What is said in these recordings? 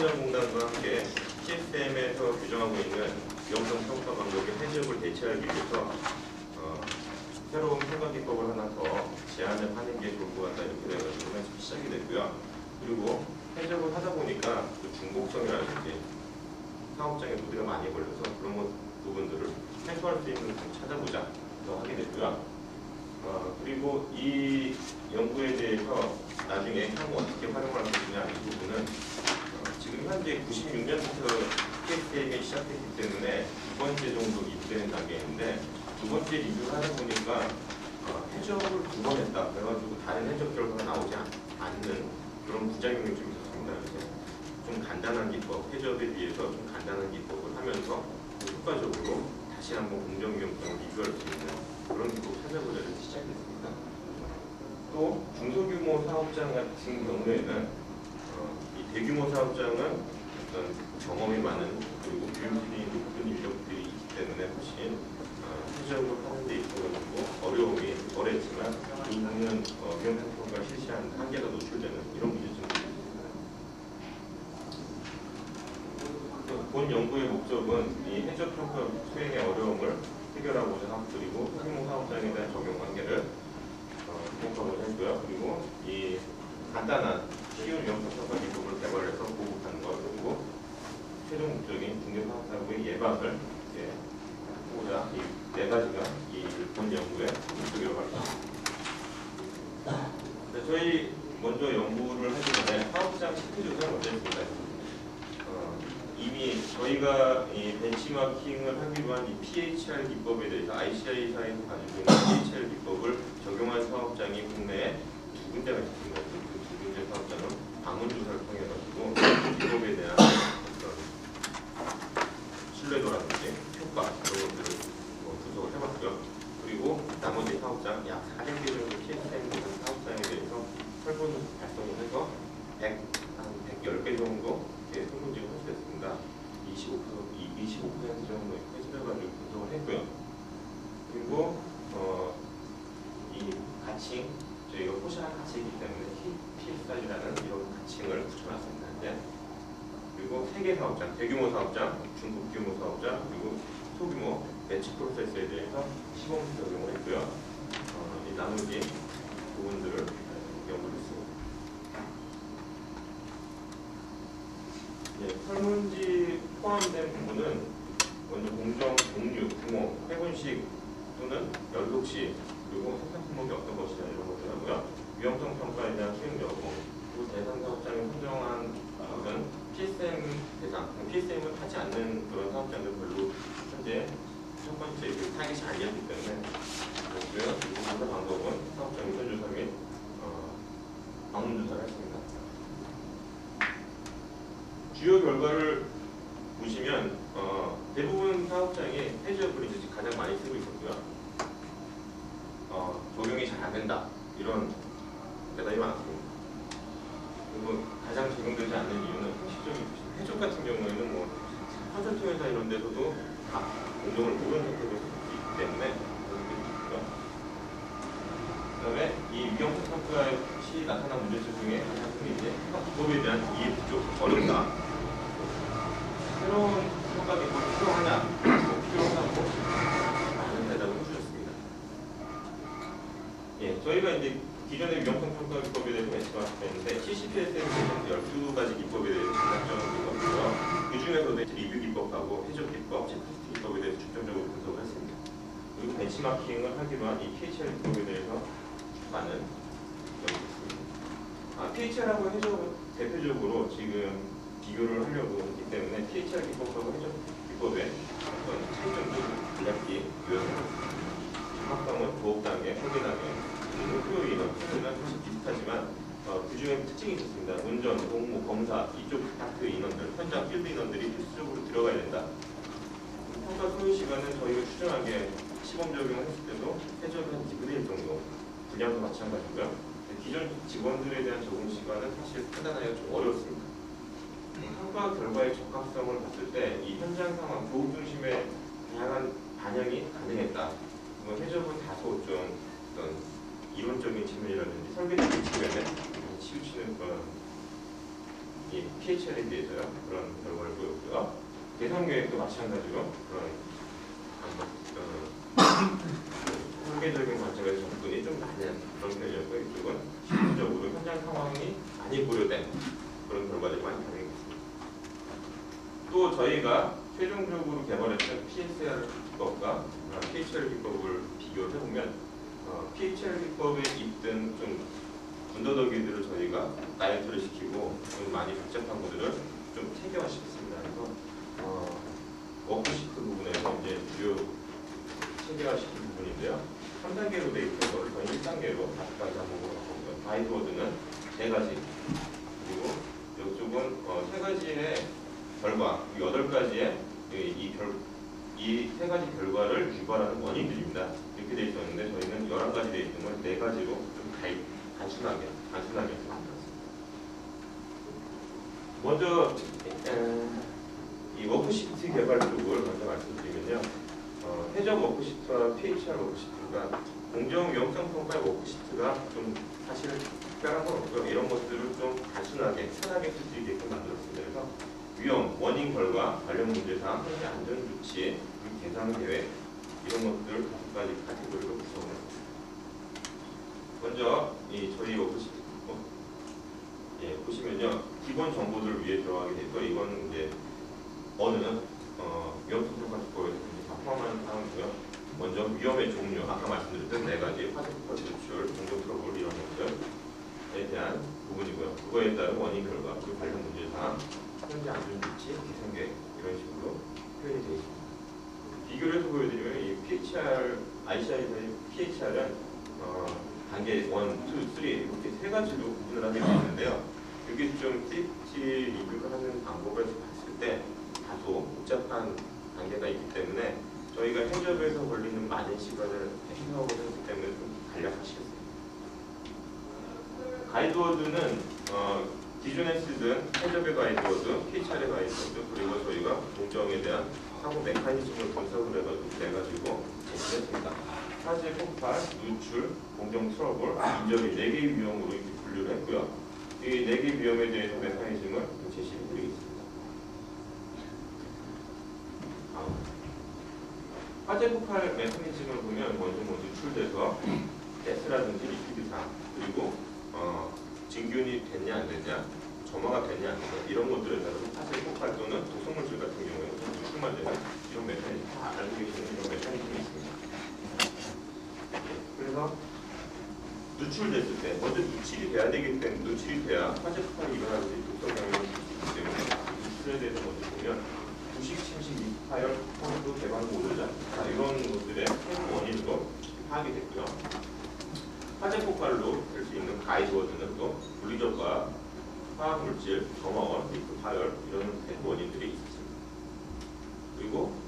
산업안전공단과 함께 PSM에서 규정하고 있는 위험성 평가 방법의 해적을 대체하기 위해서 새로운 평가 기법을 하나 더 제안을 하는 게 좋을 것 같다 이렇게 돼가지고 시작이 됐고요. 그리고 해적을 하다 보니까 그 중복성이라든지 사업장에 무리가 많이 걸려서 그런 부분들을 해소할 수 있는 걸 찾아보자 또 하게 됐고요. 그리고 이 연구에 대해서 나중에 향후 어떻게 활용할 수 있느냐 이 부분은 지금 현재 96년부터 PSM이 시작했기 때문에 두 번째 정도 리뷰되는 단계인데 두 번째 리뷰를 하다 보니까 해적을 두 번 했다. 그래가지고 다른 해적 결과가 나오지 않는 그런 부작용이 좀 있었습니다. 그래서 좀 간단한 기법, 해적에 비해서 좀 간단한 기법을 하면서 효과적으로 다시 한번 공정위험성을 비교할 수 있는 그런 기법 찾아보자를 시작했습니다. 또 중소규모 사업장 같은 경우에는 이 대규모 사업장은 어떤 경험이 많은 그리고 교육이 높은 인력들이 있기 때문에 훨씬 해적을 하는 데 있어가지고 어려움이 덜했지만 그 부분은 위험평가 실시한 한계가 노출되는 이런 문제점이 있습니다. 본 연구의 목적은 이 해적평가 수행의 어려움을 해결하고자 하고 그리고 소규모 사업장에 대한 적용 관계를 평가를 했고요. 그리고 이 간단한 쉬운 위험평가 기법을 개발해서 보급하는 것 그리고 최종 목적인 중개사업사고의 예방을 하고자 이 네 가지가 이 본 연구의 목적이라고 합니다. 저희 먼저 연구를 하기 전에 사업장 실태 조사를 먼저 했습니다. 이미 저희가 이 벤치마킹을 하기로 한 이 PHR 기법에 대해서 ICI사에서 가지고 있는 PHR 기법을 적용한 사업장이 국내에 두 군데가 있습니다. 그 두 군데 사업장은 방문조사를 통해 가지고 기법에 대한 신뢰도라든지 효과 이런 것들을 분석을 해봤고요. 그리고 나머지 사업장 약 400개 정도 PSM 사업장에 대해서 설문 발송을 해서 110개 정도 설문지를 회수했습니다. 25% 정도 회수해가지고 분석을 했고요. 그리고 이 가칭 저희가 호시한 가치이기 때문에 PSR이라는 이런 가칭을 붙여놨습니다. 그리고 3개 사업장, 대규모 사업장, 중급규모 사업장, 그리고 소규모 배치 프로세스에 대해서 시범 적용을 했고요. 이 나머지 부분들을 연구를 했습니다. 설문지 포함된 부분은 먼저 공정, 종류, 규모, 회분식 또는 연속시 그리고 생산 품목이 어떤 것이냐 이런 것들하고요. 위험성 평가에 대한 수행 여부 그리고 대상 사업장이 선정한 것은 PSM 대상, PSM을 하지 않는 그런 사업장들 별로 현재 첫 번째 타깃이 아니었기 때문에 그렇고요. 그리고 조사 방법은 사업장 유선조사 및 방문조사를 했습니다. 주요 결과를 보시면 대부분 사업장이 해저블을 가장 많이 쓰고 있었고요. 적용이 잘 안 된다 이런 대답이 많았습니다. 그리고 가장 적용되지 않는 이유는 형식적인 해적 같은 경우에는 뭐 컨설팅 회사 이런 데서도 다 공정을 모르는 상태로 있기 때문에 그렇게 있고요. 그다음에 이 위험성 평가시 나타난 문제점 중에 가장 큰 게 기법에 대한 이해 부족, 어렵다. 새로운 평가 기법이 필요하냐, 필요하다고 많은 대답을 해주셨습니다. 저희가 이제 기존의 위험성 평가 기법에 대해서 말씀하셨는데 CCPSM에 대해서 12가지 기법에 대해서 장단점을 드렸고요. 그 중에서도 리뷰 기법하고 해적 기법, 체크리스트 기법에 대해서 중점적으로 분석을 했습니다. 그리고 벤치마킹을 하기로 한 이 PHR 기법에 대해서 많은 연구를 했습니다. PHR하고 해적 대표적으로 지금 비교를 하려고 했기 때문에 PHR 기법하고 해적 기법의 어떤 차이점들을 간략히 요약해봤습니다. 합성은 도업 단계, 설계 단계, 목표 인원, 사실 비슷하지만 그 중에 특징이 있습니다. 운전, 공무, 검사 이쪽 파트 인원들, 현장 필드 인원들이 필수적으로 들어가야 된다. 평가 소요 시간은 저희가 추정하기에 시범 적용을 했을 때도 해적은 한 2분의 1 정도, 분량도 마찬가지고요. 기존 직원들에 대한 적응 시간은 사실 판단하기가 좀 어렵습니다. 평가 결과의 적합성을 봤을 때 이 현장 상황, 교육 중심의 다양한 반영이 가능했다. 해적은 다소 좀 어떤 이론적인 측면이라든지 설계적인 측면에 치우치는 그런 이 PHL에 대해서요 그런 결과를 보였고요. 개선 계획도 마찬가지로 그런 설계적인 관점에서 접근이 좀 많은 그런 편이었고 이쪽은 실질적으로 현장 상황이 많이 고려된 그런 결과들이 많이 발생했습니다. 또 저희가 최종적으로 개발했던 PSR 기법과 PHL 기법을 비교를 해보면 PHL 기법에 있던 좀 군더더기들을 저희가 다이어트를 시키고 좀 많이 복잡한 것들을 좀 체계화시켰습니다. 그래서 워크시트 부분에서 이제 주요 체계화시킨 부분인데요. 3단계로 되어 있던 거를 저희 1단계로 5가지 항목으로 바꿨고요. 가이드워드는 3가지, 그리고 이쪽은 3가지의 결과, 8가지의 이 3가지 결과를 유발하는 원인들입니다. 이렇게 되어 있었는데 저희는 11가지 되어 있는 걸 4가지로 좀 단순하게 만들었습니다. 먼저 이 워크시트 개발 쪽을 먼저 말씀드리면요. 해적 워크시트와 PHR 워크시트가 공정 위험성 평가의 워크시트가 좀 사실 특별한 건 없고요. 이런 것들을 좀 단순하게 편하게 쓸 수 있게끔 만들었습니다. 그래서 위험, 원인, 결과, 관련 문제사항, 현재 안전 조치, 개선 계획 이런 것들 5가지 카테고리로 구성했습니다. 먼저 이 저희 워크시트 보시면요. 기본 정보들을 위해 들어가게 되고 이건 이제 어느 위험성 평가 기법에서 다 포함하는 사항이고요. 먼저 위험의 종류, 아까 말씀드렸던 4가지 화재 폭발 노출, 공정 트러블 이런 것들에 대한 부분이고요. 그거에 따른 원인 결과, 그리고 관련 문제사항, 현재 안전 조치, 개선 계획 이런 식으로 표현이 되어 있습니다. 비교를 해서 보여드리면 이 PHR, ICI에서의 PHR은 단계 1, 2, 3 이렇게 3가지로 구분을 하게 되어 있는데요. 이게 좀 세이프티 리뷰를 하는 방법을 봤을 때 다소 복잡한 단계가 있기 때문에 저희가 해접에서 걸리는 많은 시간을 해석하고 있기 때문에 좀 간략화시켰습니다. 가이드워드는 기존에 쓰던 해접의 가이드워드, PHR의 가이드워드, 그리고 저희가 공정에 대한 사고 메커니즘을 분석을 해가지고 제시했습니다. 화재 폭발, 누출, 공정 트러블, 인절이 4개의 위험으로 이렇게 분류를 했고요. 이 4개의 위험에 대해서 메커니즘을 제시해 드리겠습니다. 화재 폭발 메커니즘을 보면 먼저 누출돼서 가스라든지 리퀴드상, 그리고 진균이 됐냐 안 됐냐, 점화가 됐냐 안 됐냐 이런 것들에 따라서 화재 폭발 또는 도성물질 같은 경우에 누출만 되는 이런 메커니즘, 다 알고 계시는 이런 메커니즘이 있습니다. 그래서 누출됐을 때 먼저 누출이 돼야 되기 때문에 누출이 돼야 화재 폭발이 일어날 수 있고 독성장애를 줄수 있기 때문에 누출에 대해서 먼저 보면 부식, 침식, 미파열, 포인트, 개방구, 오르자 이런 것들의 세부 원인으로 파악이 됐고요. 화재 폭발로 될 수 있는 가이드워드는 또 물리적과 화학물질, 점화원, 미파열 이런 세부 원인들이 있습니다. 그리고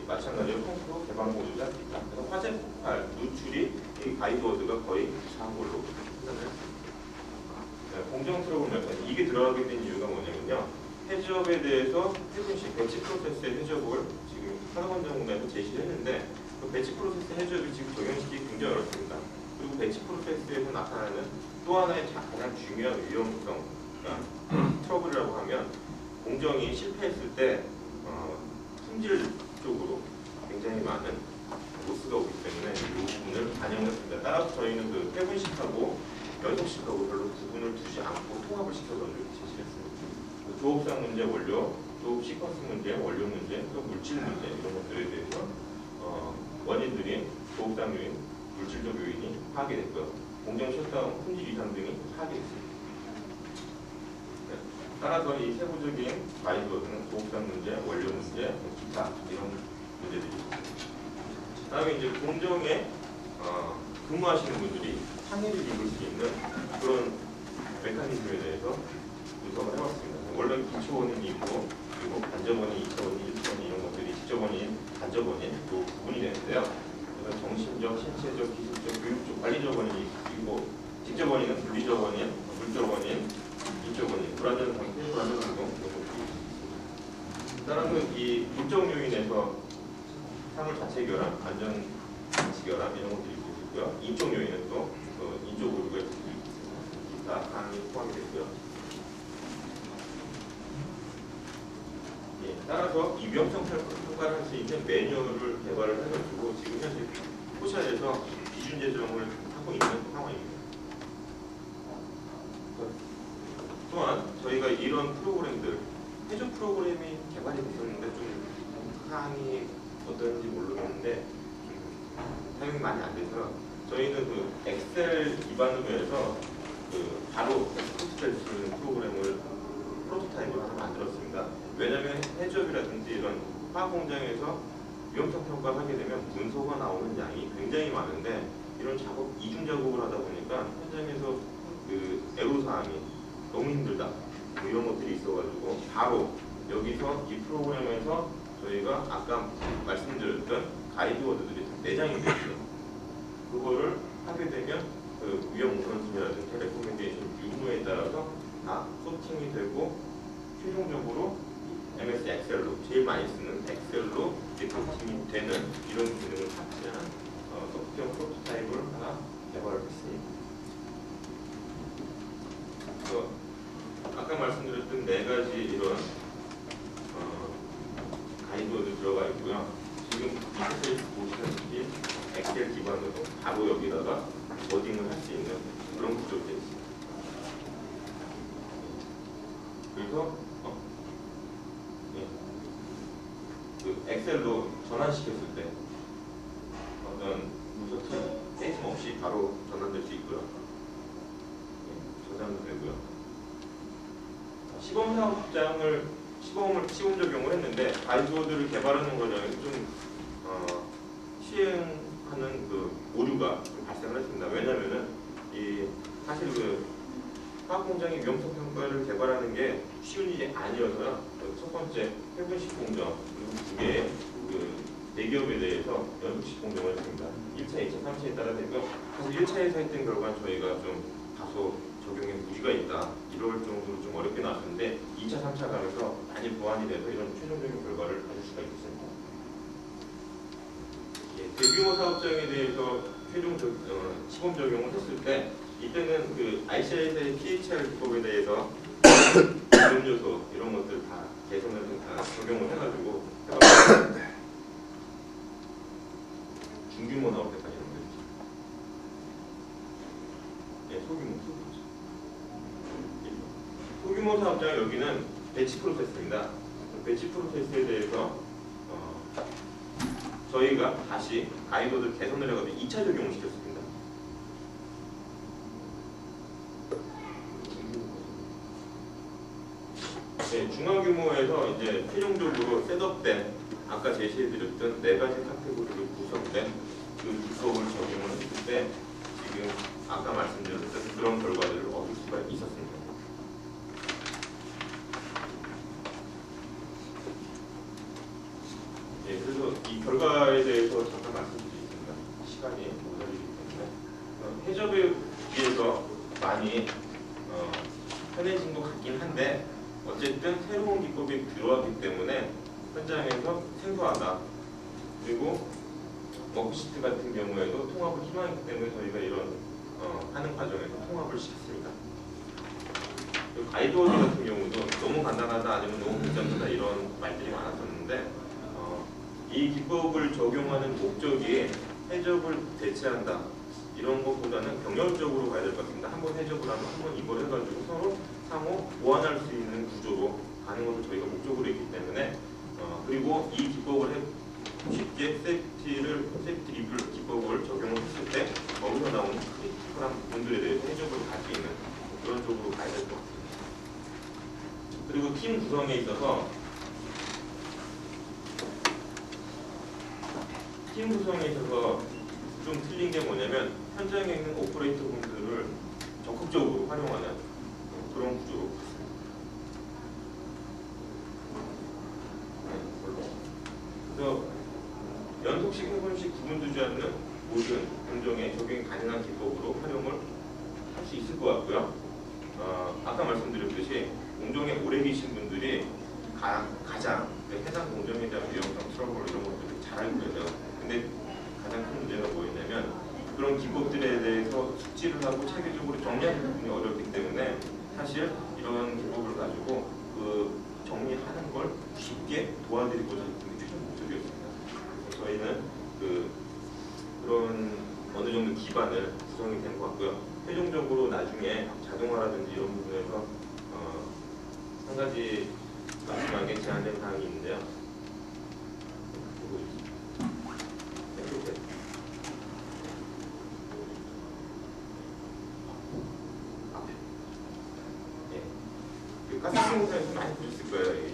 마찬가지로 펌프, 개방구, 오르자 기타. 그래서 화재 폭발, 누출이 이 가이드워드가 거의 유사한 걸로 판단을 했습니다. 공정 트러블 메커니즘 이게 들어가게 된 이유가 뭐냐면요. 해적에 대해서 해군식 배치 프로세스의 해적을 지금 산업안전공단에서 제시를 했는데 그 배치 프로세스 해적을 지금 적용시키기 굉장히 어렵습니다. 그리고 배치 프로세스에서 나타나는 또 하나의 가장 중요한 위험성 트러블이라고 하면 공정이 실패했을 때 품질 쪽으로 굉장히 많은 로스가 오기 때문에 이 부분을 반영했습니다. 따라서 저희는 그 해군식하고 연속식하고 별로 구분을 두지 않고 통합을 시켜서 제시를 했습니다. 조업상 문제, 원료, 조업 시퀀스 문제, 원료 문제, 또 물질 문제 이런 것들에 대해서 원인들이 조업상 요인, 물질적 요인이 파악이 됐고요. 공정 셧다운, 품질 이상 등이 파악이 됐습니다. 네. 따라서 이 세부적인 가이드워드는 조업상 문제, 원료 문제, 기타 이런 문제들이 있습니다. 다음에 이제 공정에 근무하시는 분들이 상해를 입을 수 있는 그런 메커니즘에 대해서 분석을 해봤습니다. 원래 기초 원인이 있고 그리고 간접 원인, 2차 원인, 1차 원인 이런 것들이 직접 원인, 간접 원인 또 구분이 되는데요. 그래서 정신적, 신체적, 기술적, 교육적, 관리적 원인이 있고 직접 원인은 물리적 원인, 물적 원인, 인적 원인, 불안전 상태, 불안전 행동 이런 것들이 있습니다. 따라서 이 물적 요인에서 사물 자체 결함, 안전 장치 결함 이런 것들이 있고요. 인적 요인은 또 인적 오류가 있습니다. 기타 사항이 포함이 됐고요. 따라서 이 위험성 평가를 할 수 있는 매뉴얼을 개발을 해가지고 지금 현재 포샵에서 기준 제정을 하고 있는 상황입니다. 또한 저희가 이런 프로그램들, 해조 프로그램이 개발이 됐었는데 좀 사항이 어떤지 모르겠는데 사용이 많이 안 돼서 저희는 그 엑셀 기반으로 해서 그 바로 컴퓨터에 쓰는 프로그램을 프로토타입을 하나 만들었습니다. 왜냐하면 해조업이라든지 이런 화학 공장에서 위험성 평가를 하게 되면 문서가 나오는 양이 굉장히 많은데 이런 작업, 이중 작업을 하다 보니까 현장에서 그 애로사항이 너무 힘들다 뭐 이런 것들이 있어가지고 바로 여기서 이 프로그램에서 저희가 아까 말씀드렸던 가이드워드들이 내장이 되어 있어요. 그거를 하게 되면 그 위험 우선순위라든지 레코멘데이션 유무에 따라서 다 소팅이 되고 최종적으로 MS 엑셀로 제일 많이 쓰는 엑셀로 리포팅이 되는 이런 기능을 탑재한 소프트웨어 프로토타입을 하나 개발을 했습니다. 아까 말씀드렸던 네 가지 이런 가이드워드 들어가 있고요. 지금 인터페이스 보시다시피 엑셀 기반으로 바로 여기다가 워딩을 할 수 있는 그런 구조로 되어 있습니다. 그래서 그 엑셀로 전환시켰을 때 어떤 문서 떼임 없이 바로 전환될 수 있고요. 저장도 되고요. 시범 사업장을 시범 적용을 했는데 가이드워드를 개발하는 과정에서 좀 시행하는 그 오류가 좀 발생을 했습니다. 왜냐면은 이 사실 그 화학 공장의 위험성 평가를 개발하는 게 쉬운 일이 아니어서요. 첫 번째 해군식 공정 그리고 두 개의 그 대기업에 대해서 연속식 공정을 했습니다. 1차, 2차, 3차에 따라 되고요. 사실 1차에서 했던 결과는 저희가 좀 다소 적용에 무리가 있다 이럴 정도로 좀 어렵게 나왔는데 2차, 3차 가면서 많이 보완이 돼서 이런 최종적인 결과를 가질 수가 있습니다. 대규모 사업장에 대해서 최종 시범 적용을 했을 때 이때는 그 ICI에서의 PHR 기법에 대해서 이런 요소 이런 것들 다 개선을 다 적용을 해가지고 중규모 나올 때까지 연결했죠. 네, 소규모 사업장 여기는 배치 프로세스입니다. 배치 프로세스에 대해서 저희가 다시 가이드워드 개선을 해가지고 2차 적용을 시켰습니다. 네, 중화규모에서 이제 최종적으로 셋업된 아까 제시해드렸던 네 가지 카테고리로 구성된 그 기법을 적용을 했을 때 지금 아까 말씀드렸던 그런 결과들을 얻을 수가 있었습니다. 네, 그래서 이 결과에 대해서 잠깐 말씀드리겠습니다. 시간이 모자르기 때문에 해접에 비해서 많이 편해진 것 같긴 한데 어쨌든 새로운 기법이 들어왔기 때문에 현장에서 생소하다. 그리고 워크시트 같은 경우에도 통합을 희망했기 때문에 저희가 이런 하는 과정에서 통합을 시켰습니다. 가이드워드 같은 경우도 너무 간단하다 아니면 너무 복잡하다 이런 말들이 많았었는데 이 기법을 적용하는 목적이 해접을 대체한다 이런 것보다는 병렬적으로 가야 될 것 같습니다. 한번 해접을 하면 한번 이걸 해가지고 서로 상호 보완할 수 있는 구조로 가는 것을 저희가 목적으로 했기 때문에 그리고 이 기법을 쉽게 세프티 리뷰 기법을 적용을 했을 때 거기서 나오는 크리티컬한 부분들에 대해서 해접을 갈 수 있는 그런 쪽으로 가야 될 것 같습니다. 그리고 팀 구성에 있어서 좀 틀린 게 뭐냐면 현장에 있는 오퍼레이터 분들을 적극적으로 활용하는 그런 구조로 갔습니다. 그래서 연속식, 해본식 구분두지 않는 모든 공정에 적용이 가능한 기법으로 활용을 할 수 있을 것 같고요. 아까 말씀드렸듯이 공정에 오래 계신 분들이 가장 해당 공정에 대한 위험성, 트러블 이런 것들을 잘 알고 있어요. 근데 가장 큰 문제가 뭐였냐면 그런 기법들에 대해서 숙지를 하고 체계적으로 정리하는 부분이 어렵기 때문에 사실 이런 기법을 가지고 그 정리하는 걸 쉽게 도와드리고자 했던 게 최종 목적이었습니다. 그래서 저희는 그런 어느 정도 기반을 구성이 된 것 같고요. 최종적으로 나중에 자동화라든지 이런 부분에서 한 가지 마지막에 제한된 사항이 있는데요. 가스공사에서 많이 보셨을 거예요.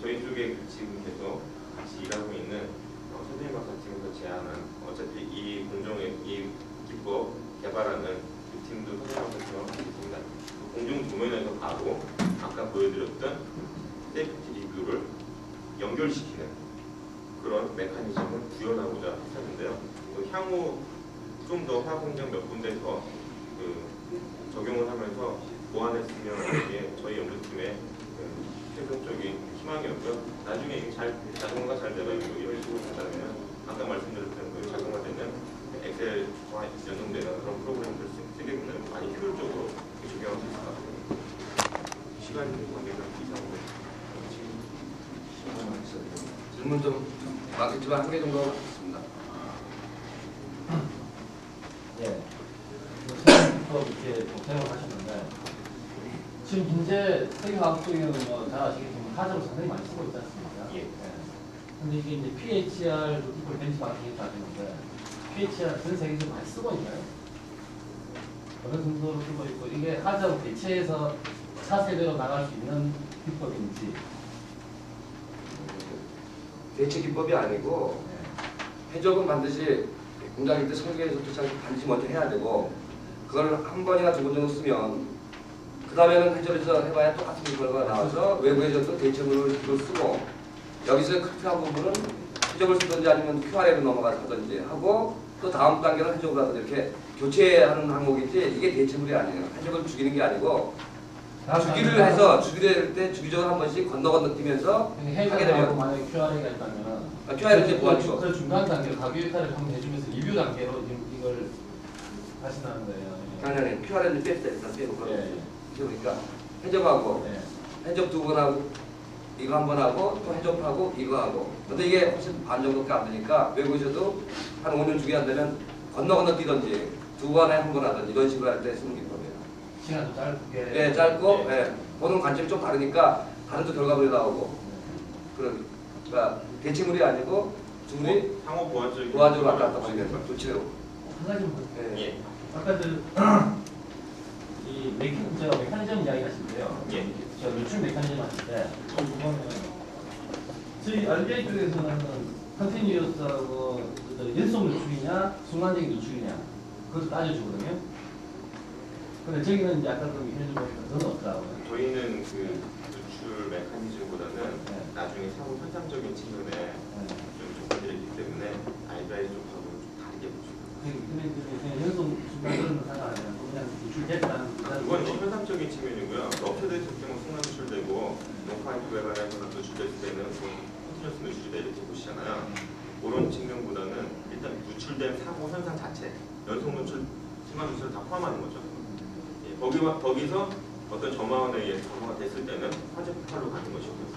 저희 쪽에 지금 계속 같이 일하고 있는 선생님 박사팀에서 제안한 어차피 이 공정의 이 기법 개발하는 그 팀도 선생님 박사팀하고 같이 있습니다. 그 공정 도면에서 바로 아까 보여드렸던 세이프티 리뷰를 연결시키는 그런 메커니즘을 구현하고자 했었는데요. 향후 좀 더 화학 공장 몇 군데서 적용을 하면서 보완했으면 이게 저희 연구팀의 최종적인 희망이었고요. 나중에 이게 자동화가 잘 돼가지고 이런 식으로 된다면 아까 말씀드렸던 그 자동화되는 엑셀과 연동되는 그런 프로그램들 쓰게 되면 많이 효율적으로 적용할 수 있을 것 같아요. 시간 관계상 이상으로 질문 좀 많겠지만 한 개 정도 하겠습니다. 예. 선생님부터 이렇게 생각을 하셨는데 지금 현재 세계화학 쪽에는 잘 아시겠지만 하자를 상당히 많이 쓰고 있지 않습니까? 예. 근데 이게 이제 PHR 루티콜 벤치마킹이 따지는데 PHR 전 세계적으로 많이 쓰고 있나요? 어느 정도로 쓰고 있고 이게 하자로 대체해서 차세대로 나갈 수 있는 기법인지. 대체 기법이 아니고 해적은 반드시 공장일 때 설계에서부터 반드시 먼저 해야 되고 그걸 한 번이나 두 번 정도 쓰면 그 다음에는 해적에서 해봐야 똑같은 결과가 나와서 외부에서 또 대체물을 쓰고 여기서 크리티한 부분은 해적을 쓰든지 아니면 QRA로 넘어가든지 하고 또 다음 단계는 해적을 하든지 이렇게 교체하는 항목이지 이게 대체물이 아니에요. 해적을 죽이는 게 아니고 주기를 해서 주기될 때 주기적으로 한 번씩 건너 뛰면서 하게 되면 만약에 QRA가 있다면 QRA 이제 보완죠. 그 중간 단계로 가교육화를 한번 해주면서 리뷰 단계로 이걸 하신다는 거예요. 아니 QRA는 뺄 때 일단 빼고 예. 그러니까 해적하고 예. 해적 두 번 하고 이거 한 번 하고 또 해적하고 이거 하고 근데 이게 훨씬 반 정도밖에 안 되니까 외국에서도 한 5년 주기 안 되면 건너 뛰던지 두 번에 한 번 하든지 이런 식으로 할 때 쓰는 기법이에요. 시간도 짧게. 예, 짧고 예. 보는 관점이 좀 다르니까 다른 또 결과물이 나오고 그러니까 대체물이 아니고 둘이 상호 보완적인 보완적으로 왔다 갔다 하면서 교체로 한 가지만 더. 예. 아까 이 메커니즘 이야기 하실 때요. 예. 저 노출 메커니즘 하실 때 저희 RBI 쪽에서는 컨티뉴어스하고 연속 노출이냐 순간적인 노출이냐 그것을 따져주거든요. 근데 저기는 이제 아까 그 현재 보니까 그건 없더라고요. 저희는 그 노출 메커니즘보다는 나중에 사후 현상적인 측면에 좀 접근들이 있기 때문에 RBI 쪽하고 좀 다르게 보시고. 그냥 연속 순간적으로 상관하면 그냥 노출됐다는 그건 현상적인 측면이고요. 업체들이 특정 순간 노출되고 농파이프에 관해서 노출될 때는 컨티뉴어스 노출이다 이렇게 보시잖아요. 그런 측면보다는 일단 노출된 사고 현상 자체, 연속 노출, 순간 노출을 다 포함하는 거죠. 예, 거기서 어떤 점화원에 의해서 점화가 됐을 때는 화재 폭발로 가는 것이고요.